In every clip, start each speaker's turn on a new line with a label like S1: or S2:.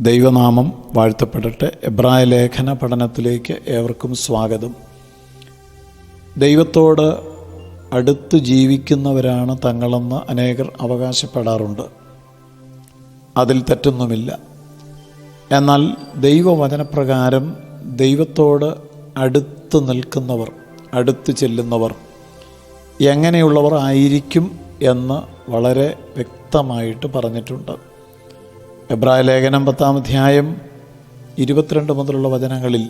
S1: ദൈവനാമം വാഴ്ത്തപ്പെടട്ടെ. എബ്രായ ലേഖന പഠനത്തിലേക്ക് ഏവർക്കും സ്വാഗതം. ദൈവത്തോട് അടുത്ത് ജീവിക്കുന്നവരാണ് തങ്ങളെന്ന് അനേകർ അവകാശപ്പെടാറുണ്ട്. അതിൽ തെറ്റൊന്നുമില്ല. എന്നാൽ ദൈവവചനപ്രകാരം ദൈവത്തോട് അടുത്ത് നിൽക്കുന്നവർ, അടുത്ത് ചെല്ലുന്നവർ എങ്ങനെയുള്ളവർ ആയിരിക്കും എന്ന് വളരെ വ്യക്തമായിട്ട് പറഞ്ഞിട്ടുണ്ട്. എബ്രായ ലേഖനം 10-ാം അധ്യായം 22 മുതലുള്ള വചനങ്ങളിൽ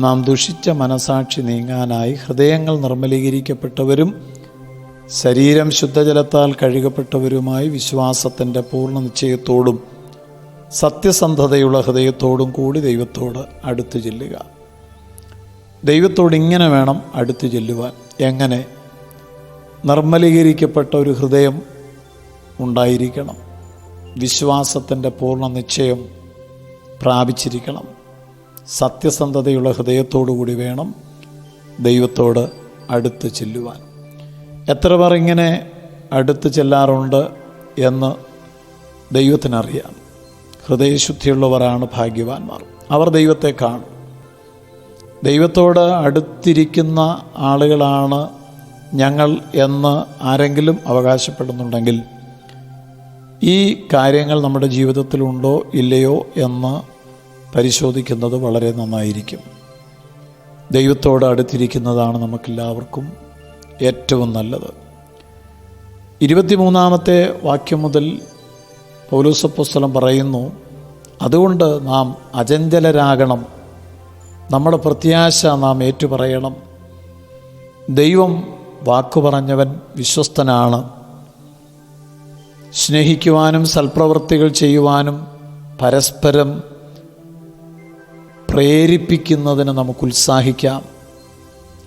S1: നാം ദുഷിച്ച മനസാക്ഷി നീങ്ങാനായി ഹൃദയങ്ങൾ നിർമ്മലീകരിക്കപ്പെട്ടവരും ശരീരം ശുദ്ധജലത്താൽ കഴുകപ്പെട്ടവരുമായി വിശ്വാസത്തിൻ്റെ പൂർണ്ണ നിശ്ചയത്തോടും സത്യസന്ധതയുള്ള ഹൃദയത്തോടും കൂടി ദൈവത്തോട് അടുത്തു ചെല്ലുക. ദൈവത്തോട് ഇങ്ങനെ വേണം അടുത്തു ചെല്ലുവാൻ. എങ്ങനെ? നിർമ്മലീകരിക്കപ്പെട്ട ഒരു ഹൃദയം ഉണ്ടായിരിക്കണം. വിശ്വാസത്തിൻ്റെ പൂർണ്ണ നിശ്ചയം പ്രാപിച്ചിരിക്കണം. സത്യസന്ധതയുള്ള ഹൃദയത്തോടുകൂടി വേണം ദൈവത്തോട് അടുത്ത് ചെല്ലുവാൻ. എത്ര പേർ ഇങ്ങനെ അടുത്ത് ചെല്ലാറുണ്ട് എന്ന് ദൈവത്തിനറിയാം. ഹൃദയശുദ്ധിയുള്ളവരാണ് ഭാഗ്യവാന്മാർ. അവർ ദൈവത്തെ കാണും. ദൈവത്തോട് അടുത്തിരിക്കുന്ന ആളുകളാണ് ഞങ്ങൾ എന്ന് ആരെങ്കിലും അവകാശപ്പെടുന്നുണ്ടെങ്കിൽ ഈ കാര്യങ്ങൾ നമ്മുടെ ജീവിതത്തിലുണ്ടോ ഇല്ലയോ എന്ന് പരിശോധിക്കുന്നത് വളരെ നന്നായിരിക്കും. ദൈവത്തോട് അടുത്തിരിക്കുന്നതാണ് നമുക്കെല്ലാവർക്കും ഏറ്റവും നല്ലത്. 23-ാമത്തെ വാക്യം മുതൽ പൗലോസ് അപ്പോസ്തലൻ പറയുന്നു, അതുകൊണ്ട് നാം അചഞ്ചലരാകണം, നമ്മുടെ പ്രത്യാശ നാം ഏറ്റുപറയണം. ദൈവം വാക്കു പറഞ്ഞവൻ വിശ്വസ്തനാണ്. സ്നേഹിക്കുവാനും സൽപ്രവൃത്തികൾ ചെയ്യുവാനും പരസ്പരം പ്രേരിപ്പിക്കുന്നതിന് നമുക്ക് ഉത്സാഹിക്കാം.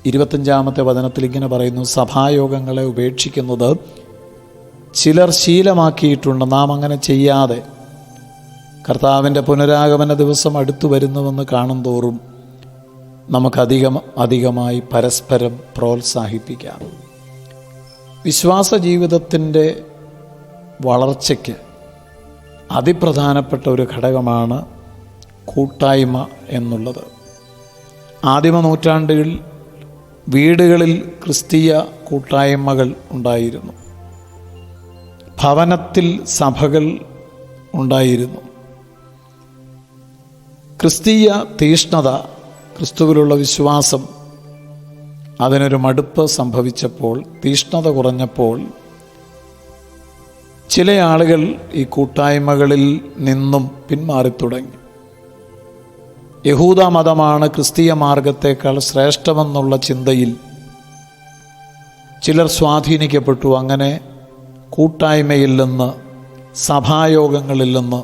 S1: 25-ാമത്തെ വചനത്തിൽ ഇങ്ങനെ പറയുന്നു, സഭായോഗങ്ങളെ ഉപേക്ഷിക്കുന്നത് ചിലർ ശീലമാക്കിയിട്ടുണ്ട്. നാം അങ്ങനെ ചെയ്യാതെ കർത്താവിൻ്റെ പുനരാഗമന ദിവസം അടുത്തു വരുന്നുവെന്ന് കാണും തോറും നമുക്കധികമായി പരസ്പരം പ്രോത്സാഹിപ്പിക്കാം. വിശ്വാസ ജീവിതത്തിൻ്റെ വളർച്ചയ്ക്ക് അതിപ്രധാനപ്പെട്ട ഒരു ഘടകമാണ് കൂട്ടായ്മ എന്നുള്ളത്. ആദിമ നൂറ്റാണ്ടുകളിൽ വീടുകളിൽ ക്രിസ്തീയ കൂട്ടായ്മകൾ ഉണ്ടായിരുന്നു. ഭവനത്തിൽ സഭകൾ ഉണ്ടായിരുന്നു. ക്രിസ്തീയ തീഷ്ണത, ക്രിസ്തുവിലുള്ള വിശ്വാസം, അതിനൊരു മടുപ്പ് സംഭവിച്ചപ്പോൾ, തീഷ്ണത കുറഞ്ഞപ്പോൾ ചില ആളുകൾ ഈ കൂട്ടായ്മകളിൽ നിന്നും പിന്മാറിത്തുടങ്ങി. യഹൂദ മതമാണ് ക്രിസ്തീയ മാർഗത്തേക്കാൾ ശ്രേഷ്ഠമെന്നുള്ള ചിന്തയിൽ ചിലർ സ്വാധീനിക്കപ്പെട്ടു. അങ്ങനെ കൂട്ടായ്മയിൽ നിന്ന്, സഭായോഗങ്ങളിൽ നിന്ന്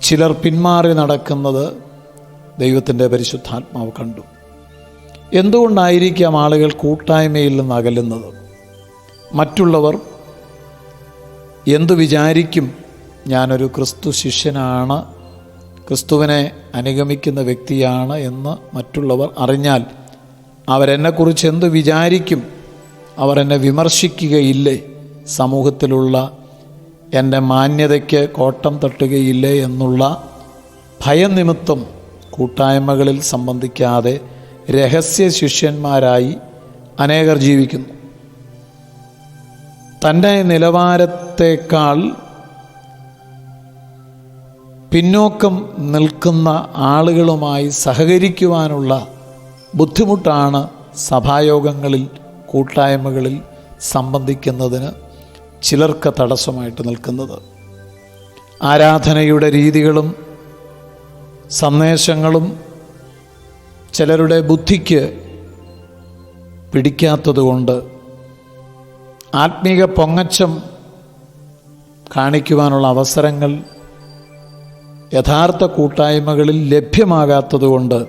S1: ചിലർ പിന്മാറി നടക്കുന്നത് ദൈവത്തിൻ്റെ പരിശുദ്ധാത്മാവ് കണ്ടു. എന്തുകൊണ്ടായിരിക്കാം ആളുകൾ കൂട്ടായ്മയിൽ നിന്ന് അകലുന്നത്? മറ്റുള്ളവർ എന്തു വിചാരിക്കും? ഞാനൊരു ക്രിസ്തു ശിഷ്യനാണ്, ക്രിസ്തുവിനെ അനുഗമിക്കുന്ന വ്യക്തിയാണ് എന്ന് മറ്റുള്ളവർ അറിഞ്ഞാൽ അവരെന്നെക്കുറിച്ച് എന്തു വിചാരിക്കും? അവർ എന്നെ വിമർശിക്കുകയില്ലേ? സമൂഹത്തിലുള്ള എൻ്റെ മാന്യതയ്ക്ക് കോട്ടം തട്ടുകയില്ലേ എന്നുള്ള ഭയനിമിത്തം കൂട്ടായ്മകളിൽ സംബന്ധിക്കാതെ രഹസ്യ ശിഷ്യന്മാരായി അനേകർ ജീവിക്കുന്നു. തൻ്റെ നിലവാരത്തേക്കാൾ പിന്നോക്കം നിൽക്കുന്ന ആളുകളുമായി സഹകരിക്കുവാനുള്ള ബുദ്ധിമുട്ടാണ് സഭായോഗങ്ങളിൽ, കൂട്ടായ്മകളിൽ സംബന്ധിക്കുന്നതിന് ചിലർക്ക് തടസ്സമായിട്ട് നിൽക്കുന്നത്. ആരാധനയുടെ രീതികളും സന്ദേശങ്ങളും ചിലരുടെ ബുദ്ധിക്ക് പിടിക്കാത്തതുകൊണ്ട് ആത്മീക പൊങ്ങച്ചം കാണിക്കുവാനുള്ള അവസരങ്ങൾ യഥാർത്ഥ കൂട്ടായ്മകളിൽ ലഭ്യമാകാത്തതുകൊണ്ട്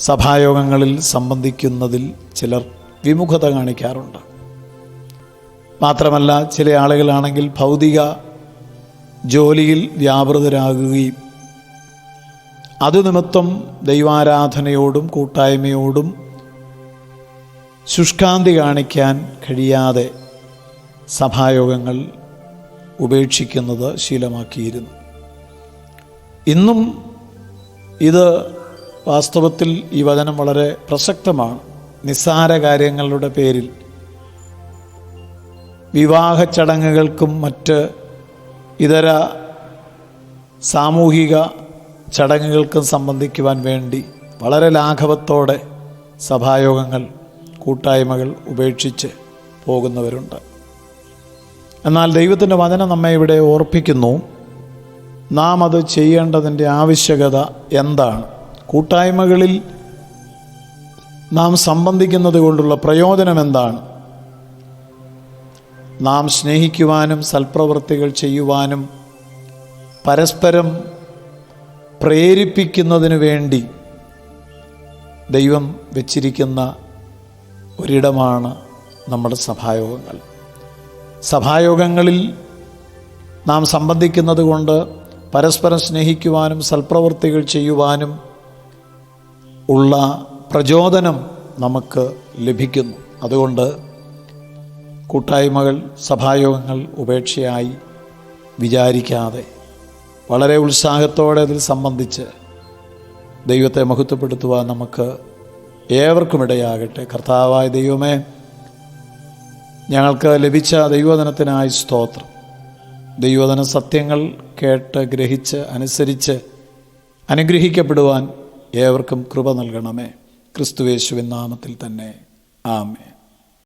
S1: സഭായോഗങ്ങളിൽ സംബന്ധിക്കുന്നതിൽ ചിലർ വിമുഖത കാണിക്കാറുണ്ട്. മാത്രമല്ല, ചില ആളുകളാണെങ്കിൽ ഭൗതിക ജോലിയിൽ വ്യാപൃതരാകുകയും അതുനിമിത്തം ദൈവാരാധനയോടും കൂട്ടായ്മയോടും ശുഷ്കാന്തി കാണിക്കാൻ കഴിയാതെ സഭായോഗങ്ങൾ ഉപേക്ഷിക്കുന്നത് ശീലമാക്കിയിരുന്നു. ഇന്നും ഇത് വാസ്തവത്തിൽ ഈ വചനം വളരെ പ്രസക്തമാണ്. നിസ്സാര കാര്യങ്ങളുടെ പേരിൽ വിവാഹ ചടങ്ങുകൾക്കും മറ്റ് ഇതര സാമൂഹിക ചടങ്ങുകൾക്കും സംബന്ധിക്കുവാൻ വേണ്ടി വളരെ ലാഘവത്തോടെ സഭായോഗങ്ങൾ, കൂട്ടായ്മകൾ ഉപേക്ഷിച്ച് പോകുന്നവരുണ്ട്. എന്നാൽ ദൈവത്തിൻ്റെ വചനം നമ്മെ ഇവിടെ ഓർപ്പിക്കുന്നു, നാം അത് ചെയ്യേണ്ടതിൻ്റെ ആവശ്യകത എന്താണ്, കൂട്ടായ്മകളിൽ നാം സംബന്ധിക്കുന്നത് കൊണ്ടുള്ള പ്രയോജനം എന്താണ്. നാം സ്നേഹിക്കുവാനും സൽപ്രവൃത്തികൾ ചെയ്യുവാനും പരസ്പരം പ്രേരിപ്പിക്കുന്നതിനു വേണ്ടി ദൈവം വെച്ചിരിക്കുന്ന ഒരിടമാണ് നമ്മുടെ സഭായോഗങ്ങൾ. സഭായോഗങ്ങളിൽ നാം സംബന്ധിക്കുന്നത് കൊണ്ട് പരസ്പരം സ്നേഹിക്കുവാനും സൽപ്രവൃത്തികൾ ചെയ്യുവാനും ഉള്ള പ്രചോദനം നമുക്ക് ലഭിക്കുന്നു. അതുകൊണ്ട് കൂട്ടായ്മകൾ, സഭായോഗങ്ങൾ ഉപേക്ഷയായി വിചാരിക്കാതെ വളരെ ഉത്സാഹത്തോടെ അതിൽ സംബന്ധിച്ച് ദൈവത്തെ മഹത്വപ്പെടുത്തുവാൻ നമുക്ക് ഏവർക്കും ഇടയാകട്ടെ. കർത്താവായ ദൈവമേ, ഞങ്ങൾക്ക് ലഭിച്ച ദൈവവചനത്തിനായി സ്തോത്രം. ദൈവവചന സത്യങ്ങൾ കേട്ട് ഗ്രഹിച്ച് അനുസരിച്ച് അനുഗ്രഹിക്കപ്പെടുവാൻ ഏവർക്കും കൃപ നൽകണമേ. ക്രിസ്തുയേശുവിൻ നാമത്തിൽ തന്നെ. ആമേൻ.